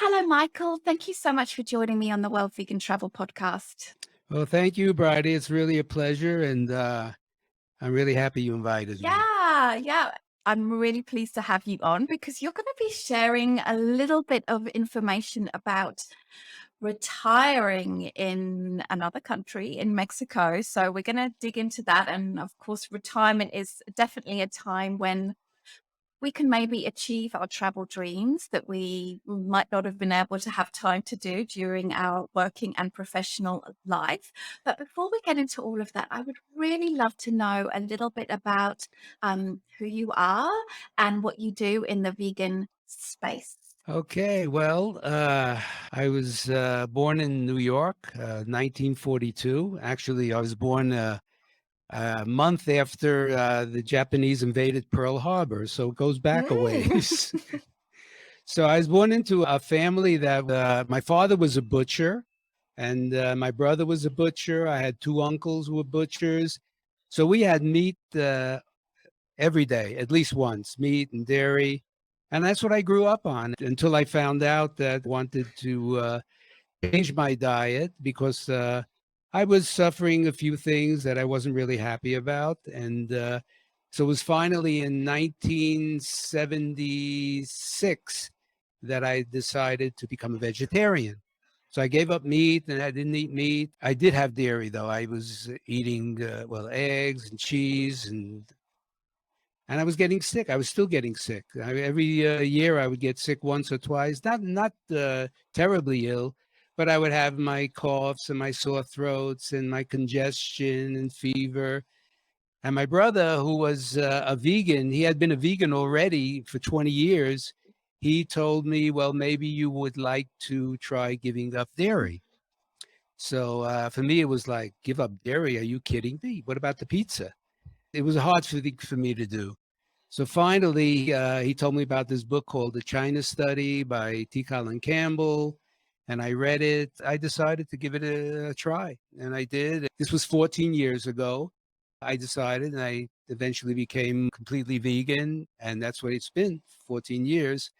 Hello, Michael. Thank you so much for joining me on the World Vegan Travel Podcast. Well, thank you, Bridie. It's really a pleasure, and I'm really happy you invited me. Yeah. I'm really pleased to have you on because you're going to be sharing a little bit of information about retiring in another country, in Mexico. So we're going to dig into that. And of course, retirement is definitely a time when we can maybe achieve our travel dreams that we might not have been able to have time to do during our working and professional life. But before we get into all of that, I would really love to know a little bit about who you are and what you do in the vegan space. Okay, well, I was born in New York, 1942. Actually, I was born a month after the Japanese invaded Pearl Harbor, so it goes back a Mm. ways. So I was born into a family that my father was a butcher, and my brother was a butcher. I had two uncles who were butchers. So we had meat every day, at least once, meat and dairy. And that's what I grew up on until I found out that I wanted to change my diet because I was suffering a few things that I wasn't really happy about. And so it was finally in 1976 that I decided to become a vegetarian. So I gave up meat and I didn't eat meat. I did have dairy though. I was eating, eggs and cheese and I was getting sick. I was still getting sick. Every year, I would get sick once or twice. Not terribly ill, but I would have my coughs and my sore throats and my congestion and fever. And my brother, who was a vegan, he had been a vegan already for 20 years. He told me, "Well, maybe you would like to try giving up dairy." So for me, it was like, "Give up dairy? Are you kidding me? What about the pizza?" It was a hard thing for me to do. So finally, he told me about this book called The China Study by T. Colin Campbell. And I read it. I decided to give it a try. And I did. This was 14 years ago. I decided, and I eventually became completely vegan. And that's what it's been 14 years.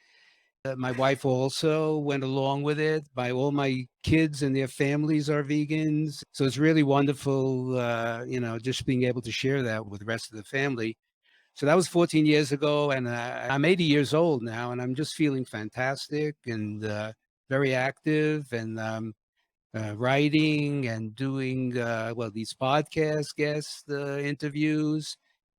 My wife also went along with it. All my kids and their families are vegans. So it's really wonderful, just being able to share that with the rest of the family. So that was 14 years ago, and I'm 80 years old now, and I'm just feeling fantastic and very active, and writing and doing these podcast guest interviews.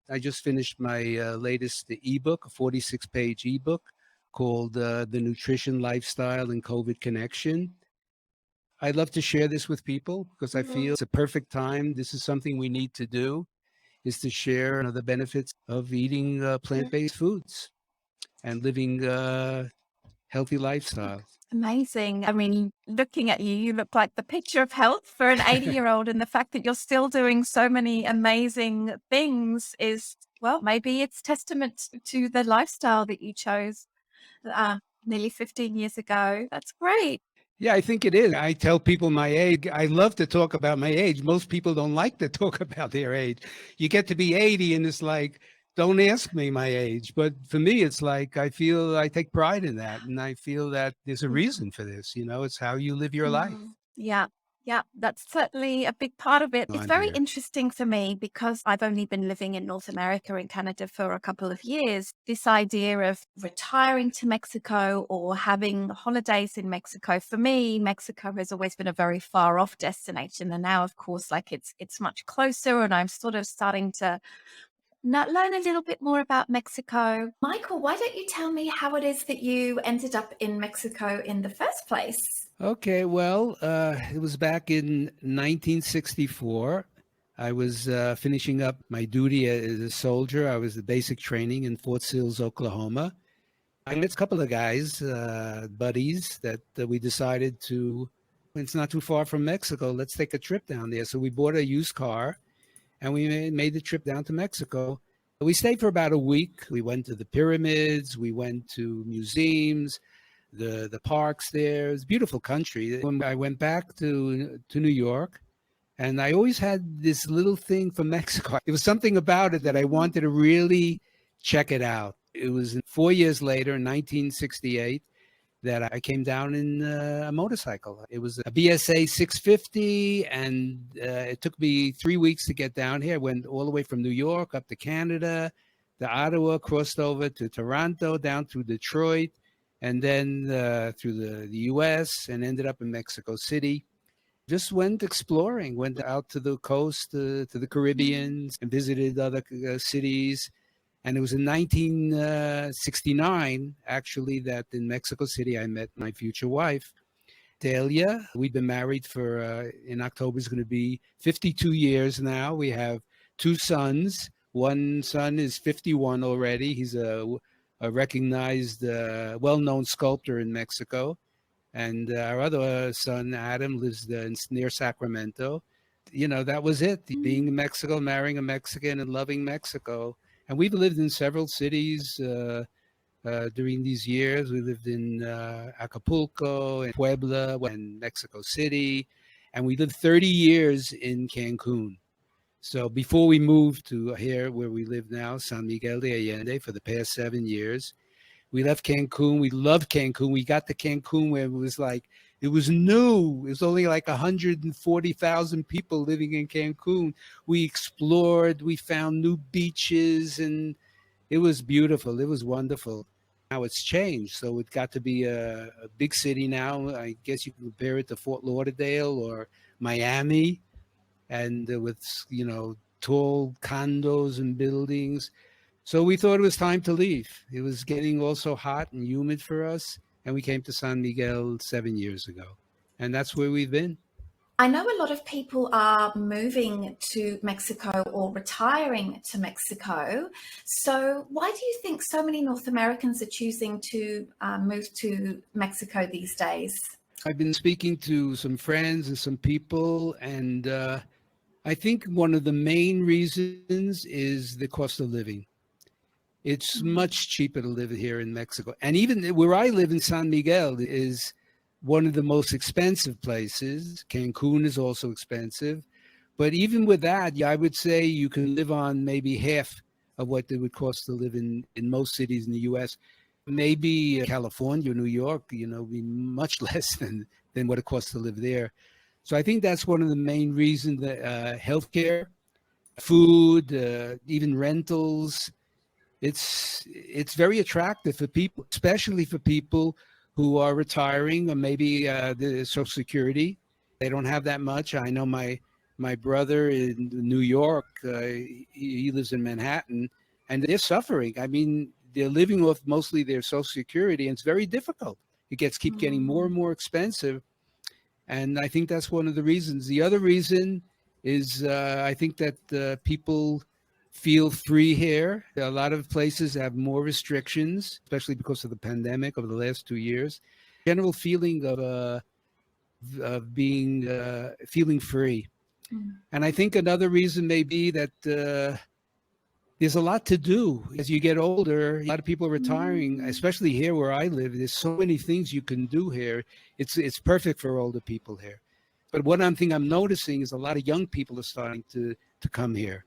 I just finished my latest ebook, a 46-page ebook called "The Nutrition Lifestyle and COVID Connection." I'd love to share this with people because I Mhm. feel it's a perfect time. This is something we need to do is to share the benefits of eating plant-based foods and living healthy lifestyles. Amazing. I mean, looking at you, you look like the picture of health for an 80-year-old. And the fact that you're still doing so many amazing things is, well, maybe it's testament to the lifestyle that you chose nearly 15 years ago. That's great. Yeah, I think it is. I tell people my age. I love to talk about my age. Most people don't like to talk about their age. You get to be 80 and it's like, don't ask me my age. But for me, it's like I feel I take pride in that. And I feel that there's a reason for this. It's how you live your life Yeah. Yeah, that's certainly a big part of it. It's on very here. interesting for me because I've only been living in North America and Canada for a couple of years. This idea of retiring to Mexico or having holidays in Mexico, for me, Mexico has always been a very far off destination. And now, of course, like it's much closer and I'm sort of starting to learn a little bit more about Mexico. Michael, why don't you tell me how it is that you ended up in Mexico in the first place? Okay, well, it was back in 1964. I was finishing up my duty as a soldier. I was the basic training in Fort Sill, Oklahoma. I met a couple of guys, buddies, that we decided to. It's not too far from Mexico. Let's take a trip down there. So we bought a used car, and we made the trip down to Mexico. We stayed for about a week. We went to the pyramids. We went to museums, the parks there. It's a beautiful country. When I went back to New York, and I always had this little thing for Mexico. It was something about it that I wanted to really check it out. It was 4 years later, in 1968. that I came down in a motorcycle. It was a BSA 650, and it took me 3 weeks to get down here. I went all the way from New York up to Canada, to Ottawa, crossed over to Toronto, down through Detroit, and then through the U.S., and ended up in Mexico City. Just went exploring, went out to the coast, to the Caribbean, and visited other cities. And it was in 1969, actually, that in Mexico City, I met my future wife, Delia. We've been married for, in October, is going to be 52 years now. We have two sons. One son is 51 already. He's a recognized, well-known sculptor in Mexico. And our other son, Adam, lives near Sacramento. That was it. Being in Mexico, marrying a Mexican, and loving Mexico. And we've lived in several cities during these years. We lived in Acapulco, and Puebla, and Mexico City. And we lived 30 years in Cancun. So before we moved to here where we live now, San Miguel de Allende, for the past 7 years, we left Cancun. We loved Cancun. We got to Cancun where it was new. It was only like 140,000 people living in Cancun. We explored. We found new beaches, and it was beautiful. It was wonderful. Now it's changed. So it got to be a big city now. I guess you can compare it to Fort Lauderdale or Miami, and with, tall condos and buildings. So we thought it was time to leave. It was getting also hot and humid for us. And we came to San Miguel 7 years ago. And that's where we've been. I know a lot of people are moving to Mexico or retiring to Mexico. So why do you think so many North Americans are choosing to move to Mexico these days? I've been speaking to some friends and some people, and I think one of the main reasons is the cost of living. It's much cheaper to live here in Mexico. And even where I live in San Miguel is one of the most expensive places. Cancun is also expensive. But even with that, I would say you can live on maybe half of what it would cost to live in most cities in the U.S. Maybe California or New York, be much less than what it costs to live there. So I think that's one of the main reasons that healthcare, food, even rentals, it's very attractive for people, especially for people who are retiring, or maybe the Social Security. They don't have that much. I know my brother in New York, he lives in Manhattan, and they're suffering. I mean, they're living off mostly their Social Security, and it's very difficult. It keep getting more and more expensive. And I think that's one of the reasons. The other reason is I think that people feel free here. A lot of places have more restrictions, especially because of the pandemic over the last 2 years. General feeling of being feeling free. And I think another reason may be that there's a lot to do as you get older. A lot of people are retiring, especially here where I live. There's so many things you can do here. It's perfect for older people here. But one thing I'm noticing is a lot of young people are starting to come here.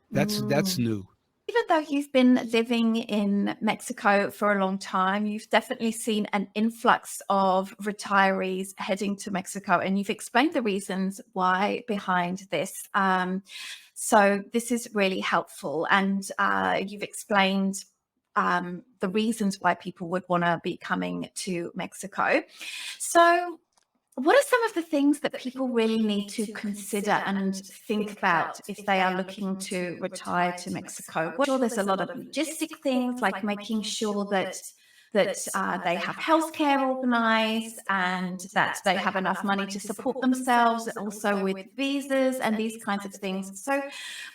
That's new. Even though you've been living in Mexico for a long time, you've definitely seen an influx of retirees heading to Mexico, and you've explained the reasons why behind this. So this is really helpful, and you've explained the reasons why people would want to be coming to Mexico. So what are some of the things that people really need to consider and think about if they are looking to retire to Mexico? Well, sure, there's a lot of logistic things like making sure that they have healthcare organized and that they have enough money to support themselves, also with visas and these kinds of things. So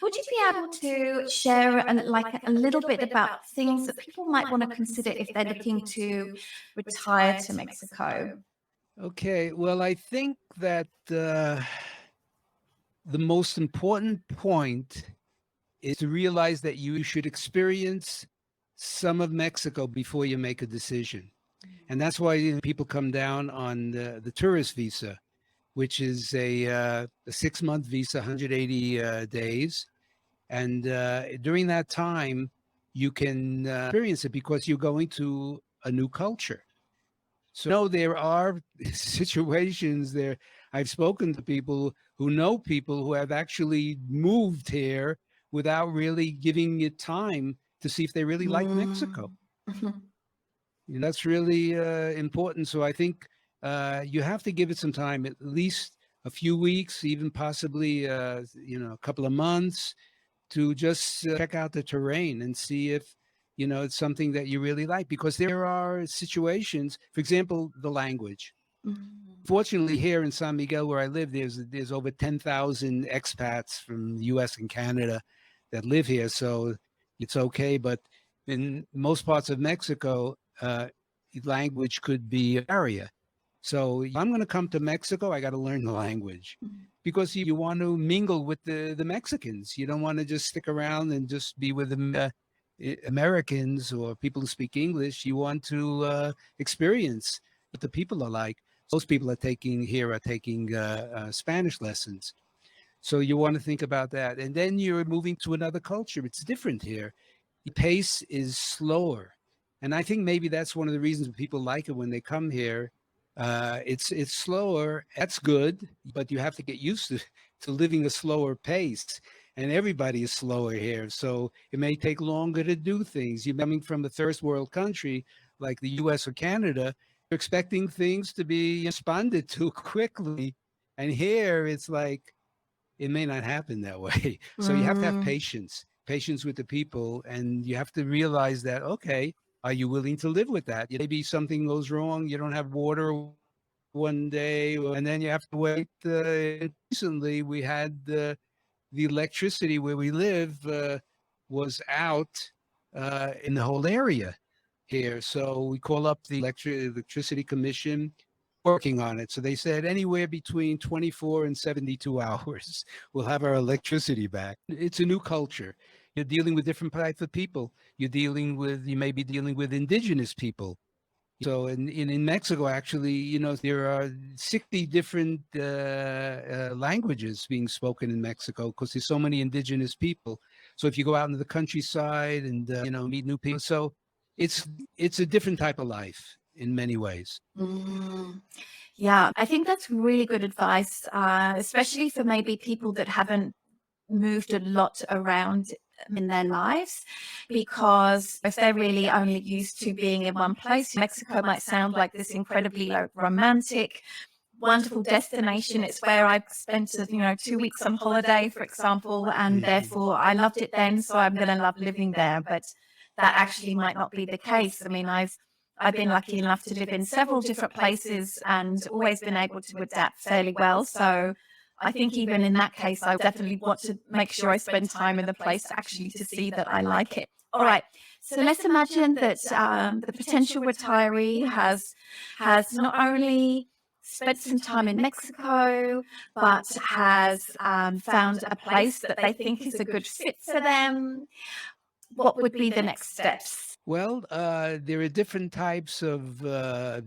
would you be able to share a little bit about things that people might want to consider if they're looking to retire to Mexico? Okay, well, I think that the most important point is to realize that you should experience some of Mexico before you make a decision. And that's why people come down on the tourist visa, which is a 6-month visa, 180 days. And during that time, you can experience it because you're going to a new culture. So no, there are situations there. I've spoken to people who know people who have actually moved here without really giving it time to see if they really like Mexico. Mm. Mhm. That's really important. So I think you have to give it some time, at least a few weeks, even possibly a couple of months, to just check out the terrain and see if it's something that you really like. Because there are situations, for example, the language. Mm. Fortunately, here in San Miguel, where I live, there's over 10,000 expats from the U.S. and Canada that live here, so it's okay. But in most parts of Mexico, language could be a barrier. So if I'm going to come to Mexico, I got to learn the language Mm. because you want to mingle with the Mexicans. You don't want to just stick around and just be with Americans or people who speak English. You want to experience what the people are like. Most people are taking Spanish lessons. So you want to think about that. And then you're moving to another culture. It's different here. The pace is slower. And I think maybe that's one of the reasons people like it when they come here. It's slower. That's good, but you have to get used to living a slower pace. And everybody is slower here. So it may take longer to do things. You're coming from a first world country like the US or Canada, you're expecting things to be responded to quickly. And here it's like, it may not happen that way. So you have to have Mm. patience with the people, and you have to realize that, okay, are you willing to live with that? Maybe something goes wrong, you don't have water one day, and then you have to wait. Recently, we had the electricity where we live was out in the whole area here. So we call up the electricity commission working on it. So they said anywhere between 24 and 72 hours, we'll have our electricity back. It's a new culture. You're dealing with different types of people. You may be dealing with indigenous people. So in Mexico, actually, there are 60 different languages being spoken in Mexico because there's so many indigenous people. So if you go out into the countryside and meet new people, so it's it's a different type of life in many ways. Mm. Yeah, I think that's really good advice, especially for maybe people that haven't moved a lot around in their lives, because if they're really only used to being in one place, Mexico might sound like this incredibly romantic, wonderful destination. It's where I spent, 2 weeks on holiday, for example, and Mhm. therefore I loved it then, so I'm going to love living there. But that actually might not be the case. I mean, I've been lucky enough to live in several different places and always been able to adapt fairly well. So I think even in that case, I definitely want to make sure I spend time in the place actually to see that I like it. All right. So let's imagine that the potential retiree has not only spent some time in Mexico, but has found a place that they think is a good fit for them. What would be the next steps? Well, there are different types of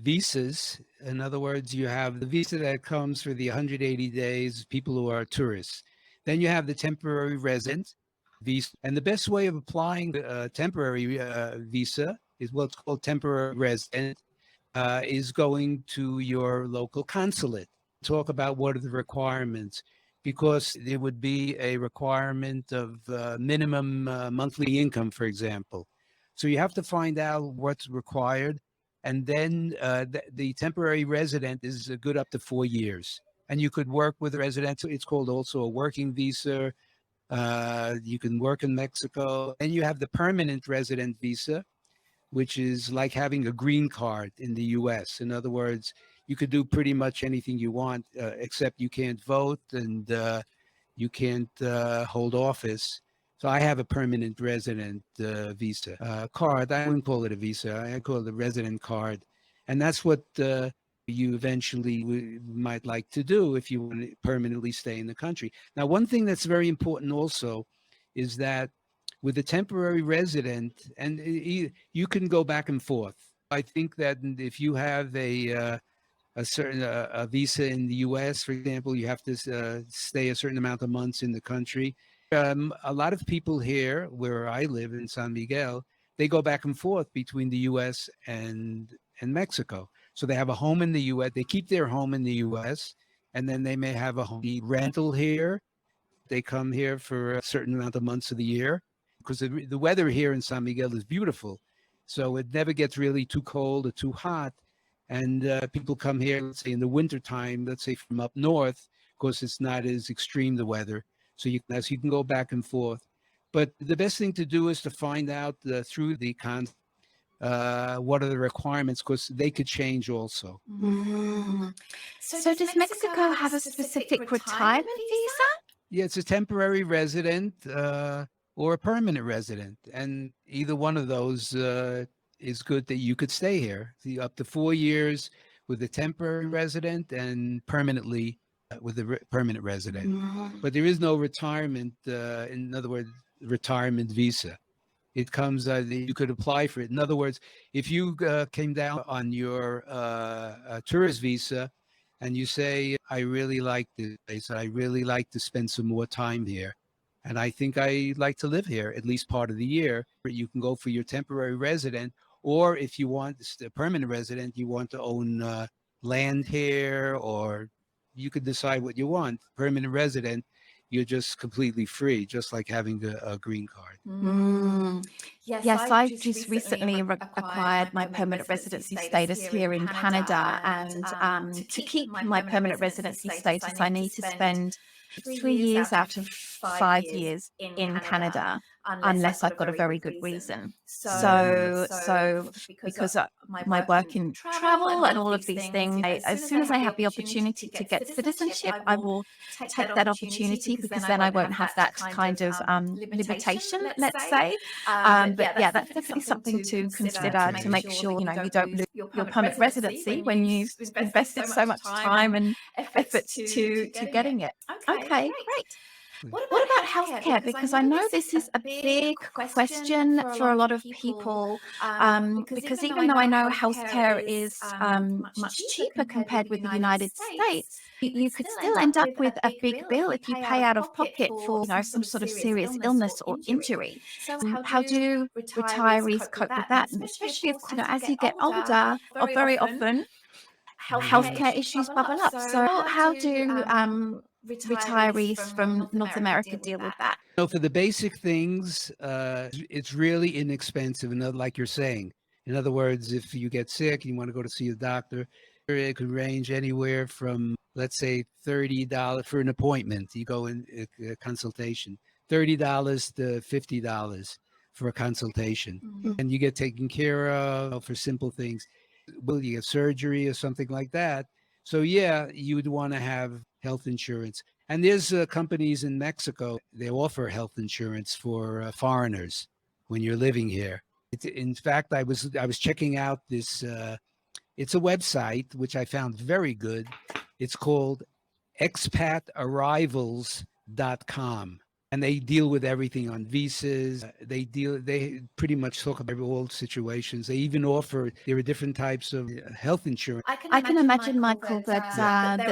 visas. In other words, you have the visa that comes for the 180 days, people who are tourists. Then you have the temporary resident visa. And the best way of applying a temporary visa is what's called temporary resident, is going to your local consulate. Talk about what are the requirements, because there would be a requirement of minimum monthly income, for example. So you have to find out what's required. And then the temporary resident is good up to 4 years. And you could work with a resident. It's called also a working visa. You can work in Mexico. And you have the permanent resident visa, which is like having a green card in the US. In other words, you could do pretty much anything you want, except you can't vote and you can't hold office. So I have a permanent resident visa card. I wouldn't call it a visa. I call it a resident card. And that's what you eventually might like to do if you want to permanently stay in the country. Now, one thing that's very important also is that with a temporary resident, and you can go back and forth. I think that if you have a certain a visa in the U.S., for example, you have to stay a certain amount of months in the country. A lot of people here, where I live in San Miguel, they go back and forth between the U.S. and Mexico. So they have a home in the U.S. They keep their home in the U.S. and then they may have a home rental here. They come here for a certain amount of months of the year because the weather here in San Miguel is beautiful. So it never gets really too cold or too hot. And people come here, let's say in the wintertime, let's say from up north, because it's not as extreme, the weather. So you can go back and forth. But the best thing to do is to find out through the what are the requirements, because they could change also. Mm. So does Mexico have a specific retirement visa? Yeah, it's a temporary resident or a permanent resident, and either one of those is good that you could stay here. See, up to 4 years with a temporary resident and permanently with a permanent resident. Mm. But there is no retirement. In other words, retirement visa. It comes, you could apply for it. In other words, if you came down on your tourist visa and you say, I really like this place, I really like to spend some more time here, and I think I like to live here at least part of the year, you can go for your temporary resident. Or if you want a permanent resident, you want to own land here, or you could decide what you want. Permanent resident, you're just completely free, just like having a green card. Mm. Yes, I just recently acquired my permanent residency status here in Canada, and to keep my permanent residency status, I need to spend 3 years out of 5 years in Canada, unless I've got a very good reason. So because my work in travel and all of these things, as soon as I have the opportunity to get citizenship, I will take that opportunity, because then I won't have that kind of limitation, let's say. But yeah, that's definitely something to consider, to make sure you don't lose your permanent residency when you've invested so much time and effort to getting it. Okay, great. What about healthcare? Because I know this is a big question for a lot of people. Because even though I know healthcare is much cheaper compared with the United States, you could still end up with a big bill if you pay out of pocket for some sort of serious illness or injury. How do retirees cope with that? And especially, of course, as you get older, or very often healthcare issues bubble up. So how do retirees from North America deal with that? So for the basic things, it's really inexpensive. Like you're saying, in other words, if you get sick and you want to go to see a doctor, it could range anywhere from, let's say, $30 for an appointment. You go in a consultation, $30 to $50 for a consultation, and you get taken care of for simple things. Will you get surgery or something like that? So yeah, you would want to have health insurance. And there's companies in Mexico, they offer health insurance for foreigners when you're living here. In fact, I was checking out this. It's a website which I found very good. It's called expatarrivals.com. And they deal with everything on visas. They pretty much talk about all situations. They even offer, there are different types of health insurance. I can imagine, Michael, that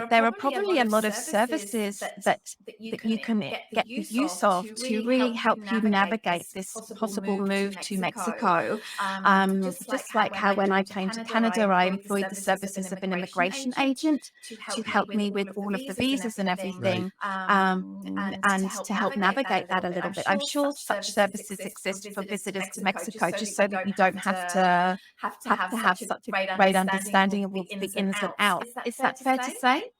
there are probably a lot of services that you can get the use of to really help you navigate this possible move to Mexico. Just like how when I came to Canada, I employed the services of an immigration agent to help me with all of the visas and everything, and to help navigate that a little bit. I'm sure such services exist for visitors to Mexico, just so that you don't have to have such a great understanding of all the ins and outs. Is that fair to say?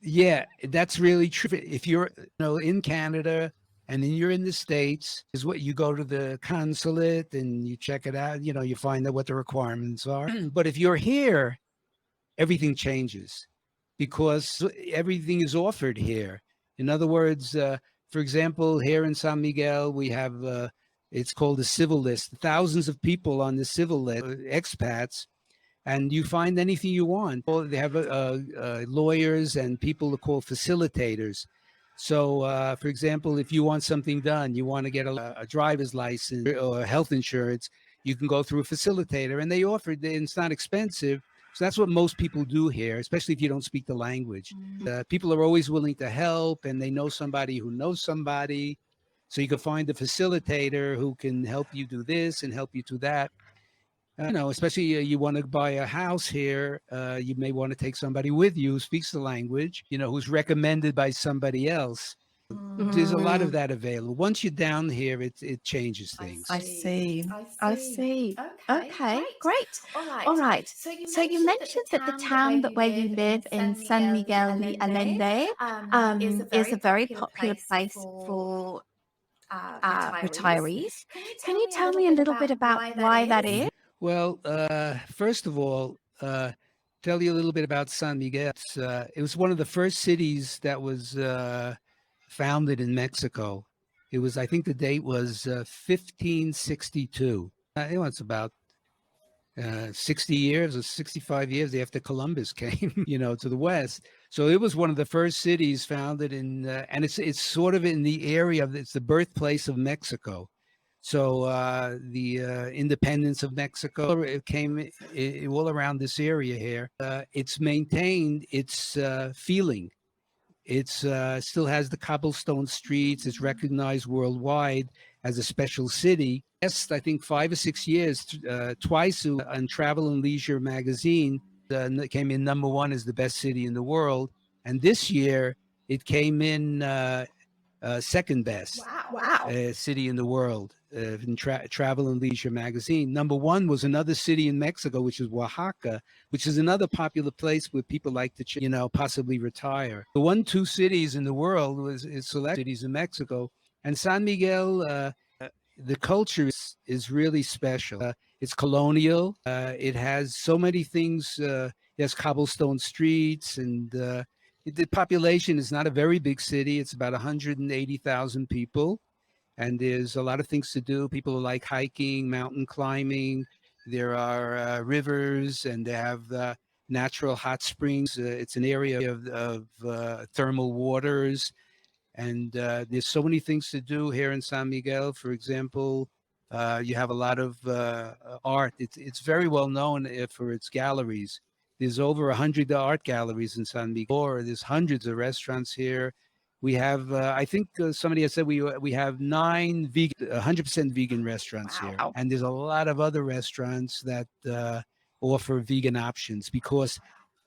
Yeah, that's really true. If you're in Canada and then you're in the States, is what you go to the consulate and you check it out, you find out what the requirements are. But if you're here, everything changes because everything is offered here. In other words, for example, here in San Miguel, we have, it's called the civil list, thousands of people on the civil list, expats, and you find anything you want. They have lawyers and people are called facilitators. So, for example, if you want something done, you want to get a driver's license or health insurance, you can go through a facilitator, and they offer it, and it's not expensive. So that's what most people do here, especially if you don't speak the language. People are always willing to help, and they know somebody who knows somebody. So you can find a facilitator who can help you do this and help you do that. Especially you want to buy a house here, you may want to take somebody with you who speaks the language, who's recommended by somebody else. There's a lot of Mm, that available. Once you're down here, it changes I things. I see. see. I I see. see. Okay, Okay, great. great. All All right. right. So you So you mentioned that the mentioned that the town that where town that you where you live in live in San San Miguel y Miguel y Allende Allende is a is very a very popular popular place place for for retirees. retirees. Can you Can tell you me a tell little me a bit little bit about about why that why that is? is? Well, first of all, tell you a little bit about San Miguel. It was one of the first cities that was founded in Mexico. It was, I think the date was 1562. It's about 60 years or 65 years after Columbus came, to the West. So it was one of the first cities founded and it's sort of in the area it's the birthplace of Mexico. So the independence of Mexico, it came all around this area here. It's maintained its feeling. It's still has the cobblestone streets. It's recognized worldwide as a special city. Yes, I think 5 or 6 years, twice on Travel and Leisure magazine, it came in number one as the best city in the world. And this year, it came in second best Wow. city in the world in Travel and Leisure magazine. Number one was another city in Mexico, which is Oaxaca, which is another popular place where people like to, possibly retire. The 1, 2 cities in the world is select cities in Mexico, and San Miguel. The culture is really special. It's colonial. It has so many things. It has cobblestone streets, and the population is not a very big city. It's about 180,000 people, and there's a lot of things to do. People like hiking, mountain climbing. There are rivers, and they have natural hot springs. It's an area of thermal waters, and there's so many things to do here in San Miguel. For example, you have a lot of art. It's very well known for its galleries. There's over 100 art galleries in San Miguel. Or there's hundreds of restaurants here. We have, I think somebody has said we have 100% vegan restaurants here, Wow. and there's a lot of other restaurants that offer vegan options because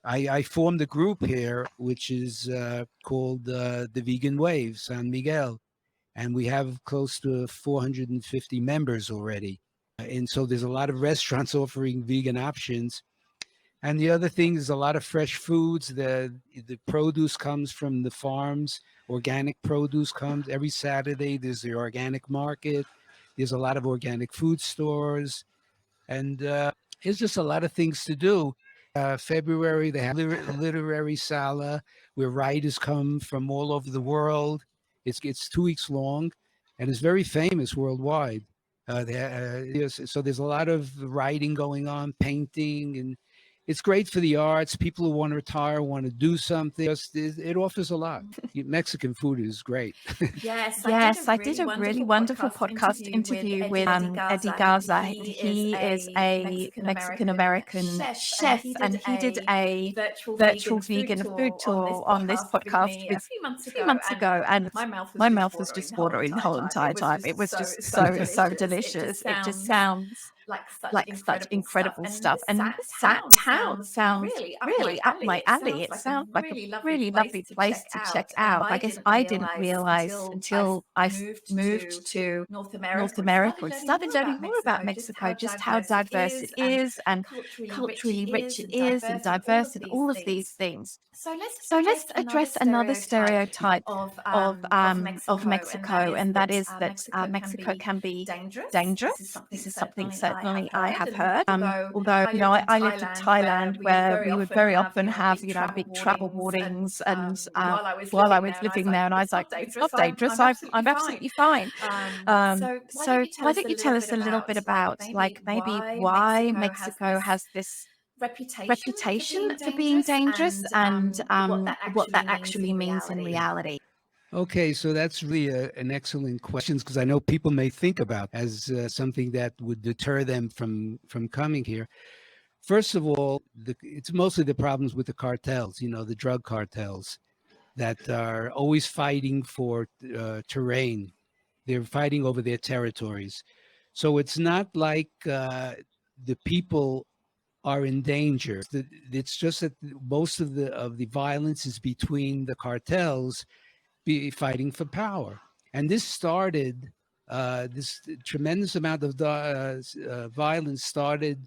I formed a group here, which is called the Vegan Wave, San Miguel, and we have close to 450 members already. And so there's a lot of restaurants offering vegan options. And the other thing is a lot of fresh foods. The produce comes from the farms. Organic produce comes every Saturday. There's the organic market. There's a lot of organic food stores, and there's just a lot of things to do. February, they have literary sala where writers come from all over the world. It's 2 weeks long, and it's very famous worldwide. So there's a lot of writing going on, painting, and it's great for the arts. People who want to retire, want to do something. It offers a lot. Mexican food is great. Yes, I did a Yes, I did really a really wonderful wonderful podcast podcast interview with interview with Eddie Eddie Garza, and Garza. he is He is a a Mexican Mexican American American chef, and chef, he and did he did a a virtual virtual vegan food vegan food tour on this tour on this podcast with podcast me a with few months a few ago, months and ago, and my mouth was my just mouth was watering just the whole watering the entire whole time. It entire was time. just It was so just so so delicious. It just delicious. It just sounds sounds like such like such incredible stuff, incredible and stuff. this And this town town sounds sounds really up my really up alley. my It alley. sounds It like a sounds like a really lovely really place lovely to place check to check out, and out. I I guess didn't I didn't realize realize until I moved moved to to North North America and America and started started learning learning more more about about Mexico, Mexico, just just how how diverse diverse it it is is and and culturally culturally rich rich it it is and is, and all diverse of and these all of these things. things. So let's So let's address another address another stereotype stereotype of of Mexico, Mexico, and that is that that Mexico can Mexico be can be dangerous. This is dangerous. something This is something certainly I have certainly I heard, have and heard. although Although I lived in I lived in Thailand, where Thailand, we would where very we would often very have often have big travel big travel warnings, warnings, and while I was while I living was there, and I was living like, there, and I was it's like, not it's dangerous. not dangerous. I'm absolutely I'm fine. absolutely fine. So So why don't you why tell don't us you a tell little us bit a little about bit about maybe why Mexico has this reputation reputation for for being being dangerous, dangerous and what that what that actually means actually in means in reality? reality? Okay, so that's really an excellent question because I know people may think about as something that would deter them from coming here. First of all, it's mostly the problems with the cartels, the drug cartels that are always fighting for terrain. They're fighting over their territories. So it's not like the people are in danger. It's just that most of the violence is between the cartels fighting for power, and this started. This tremendous amount of violence started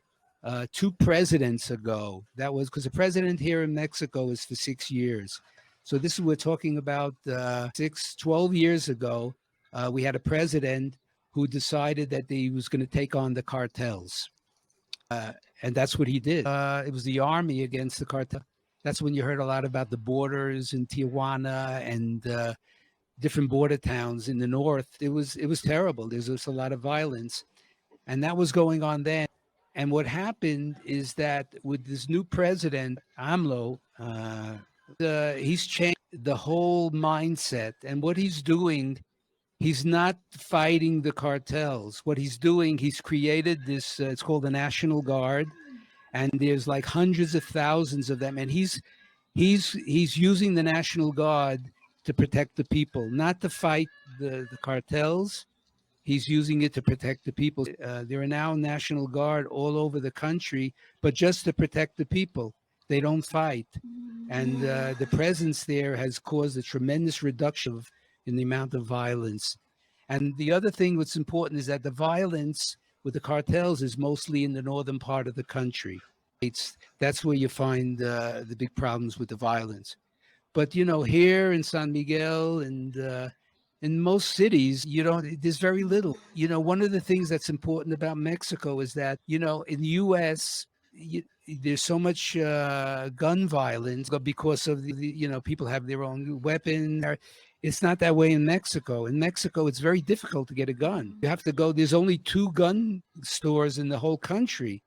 2 presidents ago. That was because the president here in Mexico is for 6 years. So this is we're talking about 12 years ago. We had a president who decided that he was going to take on the cartels. And that's what he did. It was the army against the cartel. That's when you heard a lot about the borders in Tijuana and different border towns in the north. It was terrible. There was a lot of violence, and that was going on then. And what happened is that with this new president, AMLO, he's changed the whole mindset. And what he's doing, he's not fighting the cartels. What he's doing, he's created this, it's called the National Guard. And there's like hundreds of thousands of them. And he's using the National Guard to protect the people, not to fight the cartels. He's using it to protect the people. There are now National Guard all over the country, but just to protect the people. They don't fight. And the presence there has caused a tremendous reduction in the amount of violence. And the other thing that's important is that the violence with the cartels is mostly in the northern part of the country. That's where you find the big problems with the violence. But, here in San Miguel and in most cities, there's very little. One of the things that's important about Mexico is that, in the U.S., there's so much gun violence because of people have their own weapon. It's not that way in Mexico. In Mexico, it's very difficult to get a gun. You have to go. There's only 2 gun stores in the whole country.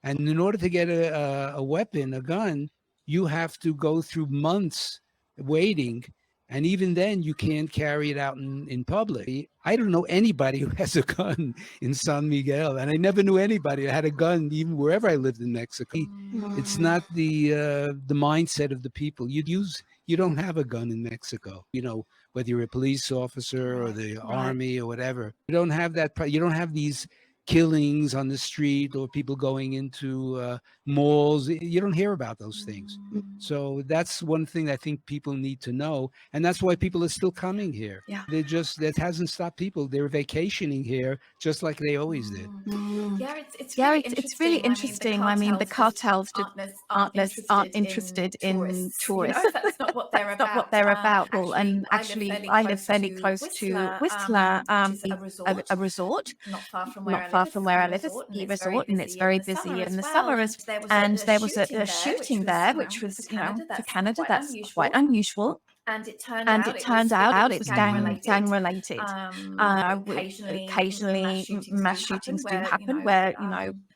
And in order to get a weapon, a gun, you have to go through months waiting. And even then, you can't carry it out in public. I don't know anybody who has a gun in San Miguel. And I never knew anybody that had a gun even wherever I lived in Mexico. It's not the mindset of the people. You don't have a gun in Mexico, whether you're a police officer or the army or whatever. You don't have that. You don't have these killings on the street or people going into malls. You don't hear about those things. So that's one thing I think people need to know. And that's why people are still coming here. Yeah. That hasn't stopped people. They're vacationing here just like they always did. Yeah, it's really interesting. I mean, the cartels just aren't interested in tourists. That's not what they're That's not what they're about. And actually, I live fairly close to Whistler, a resort, not far from where I live, a ski resort, and it's very busy in the summer. And there was a shooting there, which was, for Canada, that's quite unusual. And it turned out it was gang related. Occasionally, mass shootings do happen where,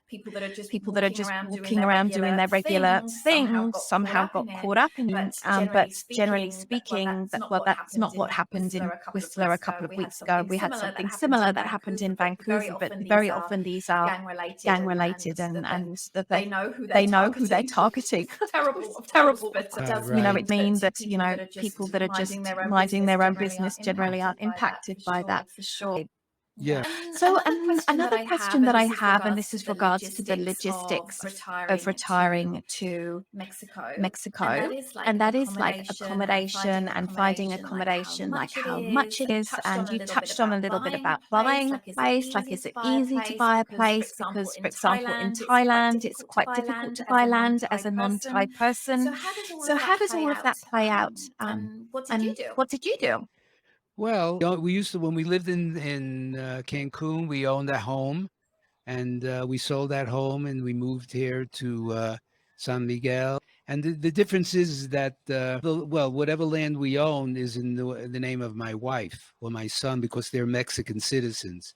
people that are just walking around doing their regular thing somehow got caught up in it. But generally speaking, that's not what happened in Whistler a couple of weeks ago. We had something similar that happened in Vancouver, but very often these are gang related, and that they know who they're targeting. Terrible, but it means that people that are just minding their own business generally aren't impacted by that, for sure. Yeah. So another question that I have, and this is regards to the logistics of retiring to Mexico, and that is like accommodation and finding accommodation, like how much it is. And you touched on a little bit about buying a place, like is it easy to buy a place? Because, for example, in Thailand, it's quite difficult to buy land as a non-Thai person. So how does all of that play out? And what did you do? Well, we used to, when we lived in Cancun, we owned a home, and we sold that home and we moved here to San Miguel. And the difference is that, whatever land we own is in the name of my wife or my son, because they're Mexican citizens.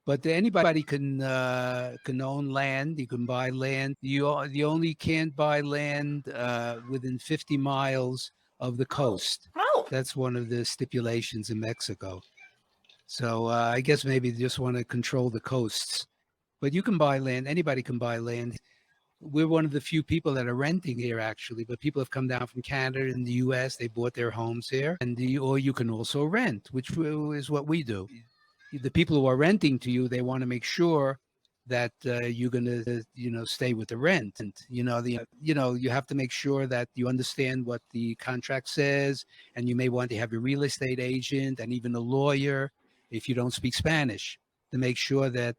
But anybody can own land. You can buy land. You only can't buy land within 50 miles of the coast. That's one of the stipulations in Mexico. So I guess maybe they just want to control the coasts. But you can buy land. Anybody can buy land. We're one of the few people that are renting here, actually. But people have come down from Canada and the U.S. They bought their homes here. Or you can also rent, which is what we do. The people who are renting to you, they want to make sure that you're going to, stay with the rent. And, you have to make sure that you understand what the contract says, and you may want to have a real estate agent and even a lawyer if you don't speak Spanish to make sure that,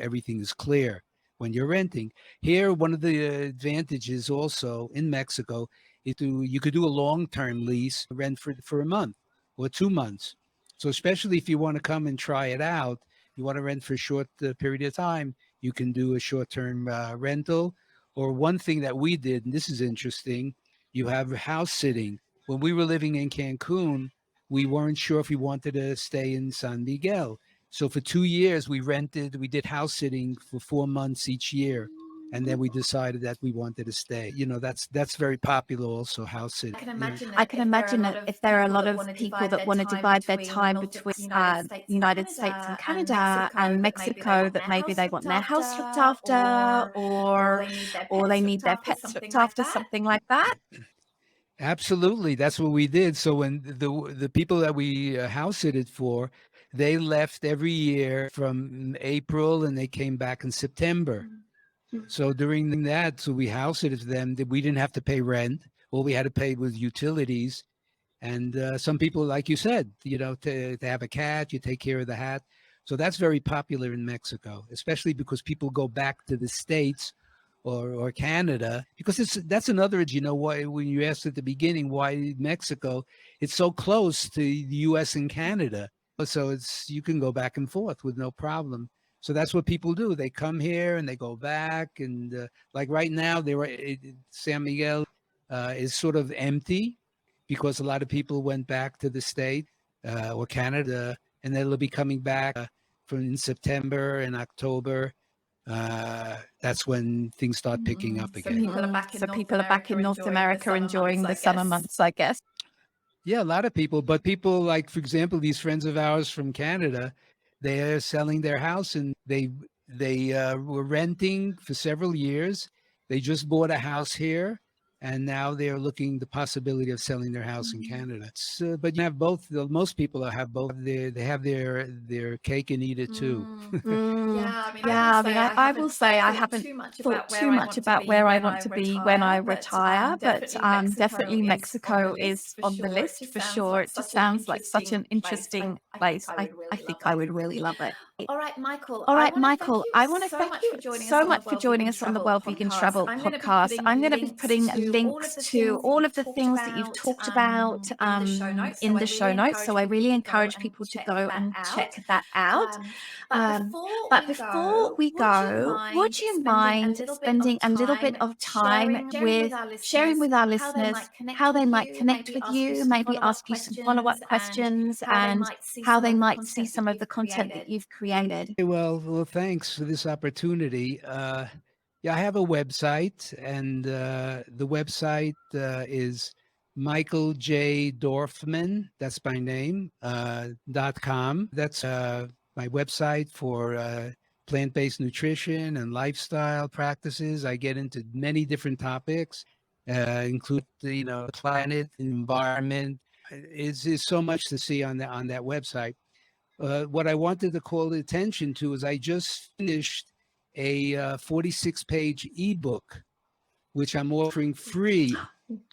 everything is clear when you're renting. Here, one of the advantages also in Mexico is you could do a long-term lease, rent for a month or 2 months. So especially if you want to come and try it out, you want to rent for a short period of time, you can do a short-term rental. Or one thing that we did, and this is interesting, you have house sitting. When we were living in Cancun, we weren't sure if we wanted to stay in San Miguel. So for 2 years, we did house sitting for 4 months each year. And then we decided that we wanted to stay. That's very popular also, house sitting. I can imagine that if there are a lot of people that want to divide their time between United States and Canada and Mexico, that maybe they want their house looked after, or they need their pets looked after, something like that. Absolutely, that's what we did. So when the people that we house sitted for, they left every year from April and they came back in September. So during that, so we house sitted them. We didn't have to pay rent. All we had to pay was utilities. And some people, like you said, to have a cat, you take care of the cat. So that's very popular in Mexico, especially because people go back to the States or Canada, because that's another, why, when you asked at the beginning, why Mexico, it's so close to the US and Canada. So you can go back and forth with no problem. So that's what people do. They come here and they go back. And like right now, San Miguel is sort of empty because a lot of people went back to the state or Canada, and they'll be coming back from in September and October. That's when things start picking up again. So people are back in North America enjoying the summer months, I guess. Yeah, a lot of people. But people like, for example, these friends of ours from Canada, they are selling their house, and they were renting for several years. They just bought a house here, and now they're looking the possibility of selling their house in Canada. But you have both. Most people have both. They have their cake and eat it too. I will say I haven't thought too much about where I want to be when I retire, but definitely Mexico is on the list for sure. It just sounds like such an interesting place. I think I would really love it. All right, Michael, I want to thank you so much for joining us on the World Vegan Travel podcast. I'm going to be putting links to all of the things that you've talked about in the show notes. So I really encourage people to go and check that out. But before we go, would you mind spending a little bit of time with sharing with our listeners how they might connect with you, maybe ask you some follow-up questions, and how they might see some of the content that you've created? Well, thanks for this opportunity. Yeah, I have a website, and the website is Michael J. Dorfman, that's my name, .com. That's my website for plant-based nutrition and lifestyle practices. I get into many different topics, include the planet, environment. It's so much to see on that website. What I wanted to call attention to is I just finished a 46-page ebook, which I'm offering free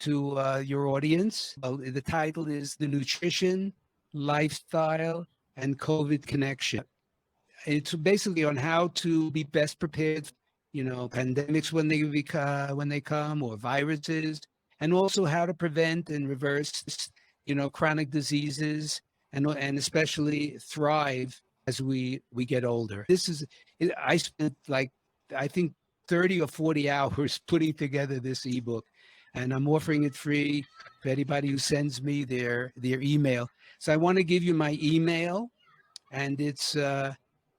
to your audience. The title is The Nutrition, Lifestyle, and COVID Connection. It's basically on how to be best prepared, pandemics when they come, or viruses, and also how to prevent and reverse, chronic diseases, and especially thrive as we get older. I spent I think 30 or 40 hours putting together this ebook, and I'm offering it free for anybody who sends me their email. So I want to give you my email, and it's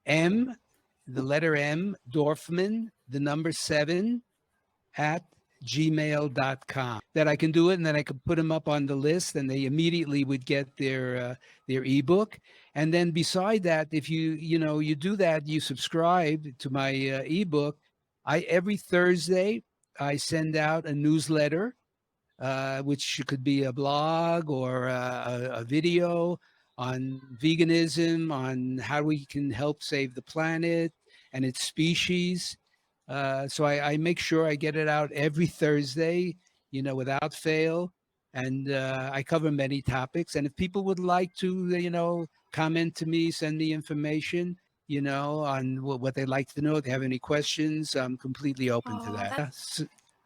M, the letter M, Dorfman, the number 7 at gmail.com. That I can do it, and then I could put them up on the list, and they immediately would get their ebook. And then beside that, if you do that, you subscribe to my ebook. Every Thursday I send out a newsletter, which could be a blog or a video on veganism, on how we can help save the planet, and its species. So I make sure I get it out every Thursday, without fail. And I cover many topics. And if people would like to, comment to me, send me information, on what they'd like to know, if they have any questions, I'm completely open to that.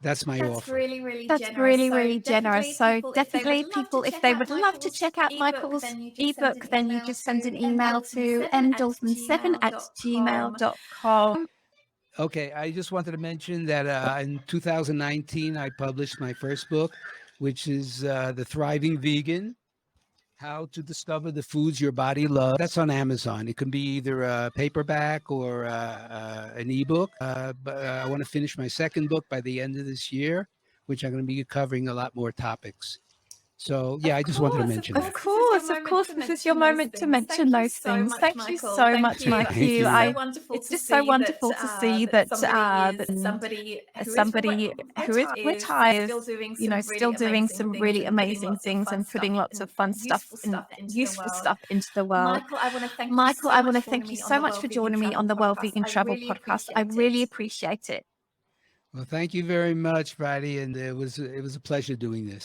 That's my offer. That's really generous. So definitely people, if they would love to check out Michael's ebook, then you just send an email to mdorfman7@gmail.com. Okay, I just wanted to mention that in 2019, I published my first book, which is The Thriving Vegan, How to Discover the Foods Your Body Loves. That's on Amazon. It can be either a paperback or an ebook. But I want to finish my second book by the end of this year, which I'm going to be covering a lot more topics. So, yeah, I just wanted to mention that. Of course, this is your moment to mention those things. Thank you so much, Michael. It's just so wonderful to see that somebody who is retired, still doing some really amazing things and putting lots of fun stuff and useful stuff into the world. Michael, I want to thank you so much for joining me on the World Vegan Travel Podcast. I really appreciate it. Well, thank you very much, Friday, and it was a pleasure doing this.